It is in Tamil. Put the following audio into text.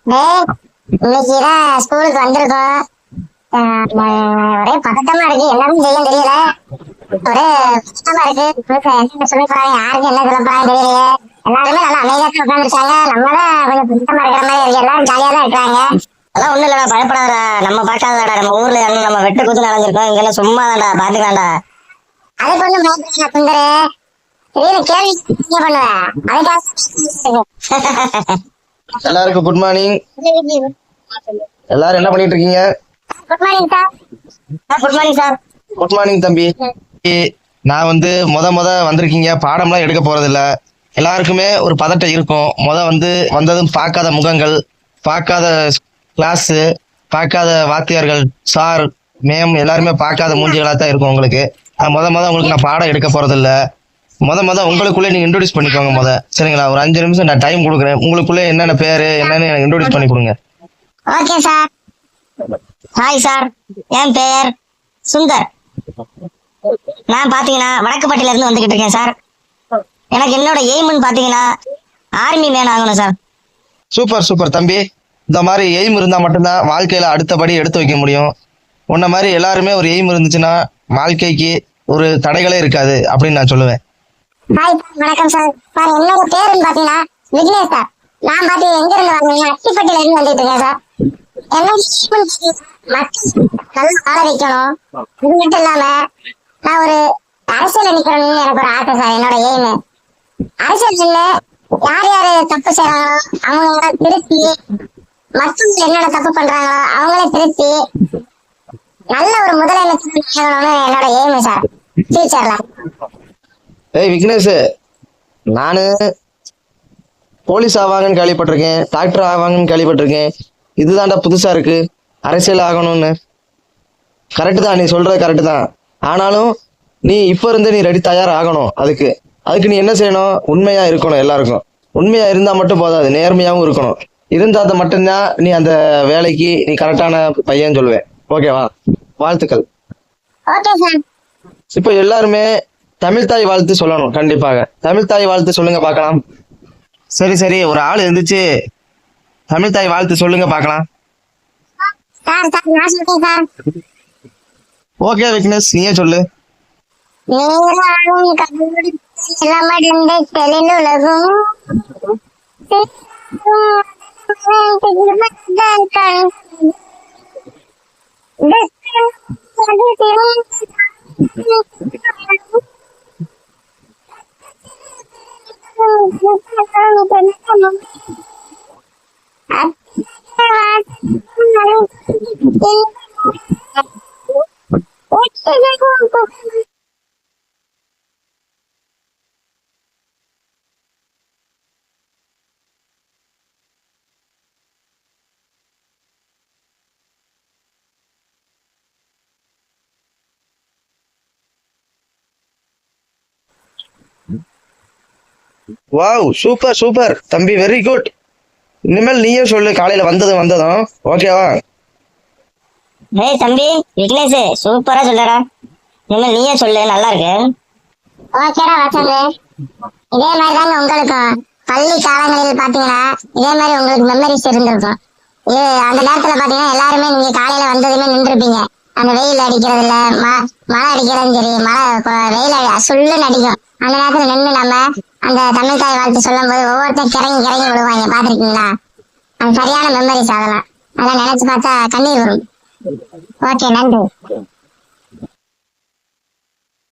டேய், இன்னைக்குதான் ஸ்கூலுக்கு வந்திருக்கோம். ஒரே பதட்டமா இருக்கு, எல்லாரும் செய்ய தெரியல. ஒரே பதட்டமா இருக்கு. என்ன சொல்ல போறாங்க, யாருக்கு என்ன சொல்ல போறாங்க தெரியலையே. எல்லாருமே நல்லா அமைதியா உட்காந்துருக்காங்க. நம்மதான் கொஞ்சம் பதட்டமா இருக்கிற மாதிரி இருக்கு. எல்லாரும் ஜாலியா தான் இருக்காங்க. அதெல்லாம் ஒண்ணு இல்லடா, பயப்படாதடா. நம்ம பார்க்காதடா, நம்ம ஊர்ல நம்ம வெட்டு குத்து நடந்திருக்கோம். இங்கெல்லாம் சும்மா தான்டா, பாத்துக்கலாம்டா. அதுக்கு ஒண்ணும் பயப்படல சுந்தரு. திடீர்னு கேள்வி என்ன பண்ணுவேன், அதுக்காக. எல்லாருக்கும் குட் மார்னிங். எல்லாரும் என்ன பண்ணிட்டு இருக்கீங்க? Good morning sir. Good morning sir. Good morning தம்பி. நான் முத வந்திருக்கீங்க, பாடம்லாம் எடுக்க போறது இல்ல. எல்லாருக்குமே ஒரு பதட்டம் இருக்கும். வந்ததும் பார்க்காத முகங்கள், பார்க்காத கிளாஸ், பார்க்காத வாத்தியார்கள், சார், மேம் எல்லாருமே பார்க்காத மூஞ்சிகளா தான் இருக்கும் உங்களுக்கு. நான் உங்களுக்கு நான் பாடம் எடுக்க போறது இல்ல. உங்களுக்குள்ளே நீங்க இன்ட்ரோடியூஸ் பண்ணிக்கோங்க சரிங்களா? ஒரு 5 நிமிஷம் நான் டைம் கொடுக்குறேன். உங்களுக்குள்ளே என்னென்ன பேரு என்னன்னு எனக்கு இன்ட்ரோடியூஸ் பண்ணி கொடுங்க. Okay sir. ஹாய் சார், என் பெயர் சுந்தர். நான் பாத்தீங்கன்னா வடக்குப்பட்டில இருந்து வந்துகிட்டு இருக்கேன் சார். எனக்கு என்னோட எய்ம்னு பாத்தீங்கன்னா ஆர்மி மேன் ஆகணும் சார். சூப்பர் தம்பி. இந்த மாதிரி எய்ம் இருந்தா மட்டும்தான் வாழ்க்கையில அடுத்தபடி எடுத்து வைக்க முடியும். உன்ன மாதிரி எல்லாருமே ஒரு எய்ம் இருந்துச்சுன்னா வாழ்க்கைக்கு ஒரு தடைகளே இருக்காது அப்படின்னு நான் சொல்லுவேன். ஹாய் வணக்கம் சார். சார் என்னோட பேருன்னு பாத்தீங்கன்னா விக்னேஷ் சார். நான் பாத்தீங்க எங்க இருந்து வரீங்க, அட்டிப்பட்டில இருந்து வந்துட்டு இருக்கேன் சார். என்ன மக்கள் நல்லா வாழ வைக்கணும். இது மட்டும் இல்லாம நான் ஒரு அரசியல் நிக்கணும்னு எனக்கு ஒரு ஆசை சார். என்னோட எய்ம் அரசியல் யார் யாரு தப்பு செய்யறாங்களோ அவங்கள திருத்தி, மக்கள் என்னென்ன தப்பு பண்றாங்களோ அவங்களே திருத்தி நல்ல ஒரு முதலமைச்சர் என்னோட எய்ம் சார் ஃபியூச்சர்ல. ஏய் விக்னேஷ், நானு போலீஸ் ஆவாங்கன்னு கேள்விப்பட்டிருக்கேன், டாக்டர் ஆவாங்கன்னு கேள்விப்பட்டிருக்கேன். இதுதான்டா புதுசா இருக்கு, அரசியல் ஆகணும்னு. கரெக்டு தான், நீ சொல்றது கரெக்டு தான். ஆனாலும் நீ இப்ப இருந்து நீ ரெடி தயார் ஆகணும். அதுக்கு நீ என்ன செய்யணும், உண்மையா இருக்கணும். எல்லாருக்கும் உண்மையா இருந்தா மட்டும் போதாது, நேர்மையாவும் இருக்கணும். இருந்தா மட்டும்தான் நீ அந்த வேலைக்கு நீ கரெக்டான பையன் சொல்லுவேன். ஓகேவா? வாழ்த்துக்கள். Okay sir. இப்போ எல்லாருமே தமிழ் தாய் வாழ்த்து சொல்லணும். கண்டிப்பாக தமிழ் தாய் வாழ்த்து சொல்லுங்க பார்க்கலாம். சரி, ஒரு ஆள் இருந்துச்சு, தமிழ் தாய் வாழ்த்து சொல்லுங்க பார்க்கலாம். சார் நான் சொல்றேன் சார். ஓகே விக்னேஷ், நீயே சொல்லு. நீராடும் கடலோடு நிலமடைந்த தெளிலுலகும் வாவ், சூப்பர் தம்பி, வெரி குட். இனிமேல் நீயே சொல்லு, காலையில வந்ததும். ஓகேவா? ஏய் தம்பி விக்னேஷ், சூப்பரா சொல்லடா. இனிமேல் நீயே சொல்லு, நல்லா இருக்கு. ஓகேடா வசந்த். இதே மாதிரி தாங்க உங்களுக்கும் பள்ளி காலங்களில் பாத்தீங்கன்னா இதே மாதிரி உங்களுக்கு மெமரிஸ் இருந்திருக்கும். இது அந்த நேரத்துல பாத்தீங்கன்னா எல்லாருமே நீங்க காலையில வந்ததுமே நின்றுருப்பீங்க. அந்த வெயில் அடிக்கிறது இல்ல, மழை அடிக்கிறதும் சரி, வெயில் சுள்ளுன்னு அடிக்கும். அந்த நேரத்துல நின்று நம்ம அந்த தமிழ் தாய் வாழ்த்து சொல்லும் போது ஒவ்வொருத்தரும் கிறங்கி விடுவாங்க. பாத்திருக்கீங்களா? அது சரியான மெமரிஸ். அதெல்லாம் நினைச்சு பார்த்தா கண்ணீர் வரும். ஓகே, நன்றி.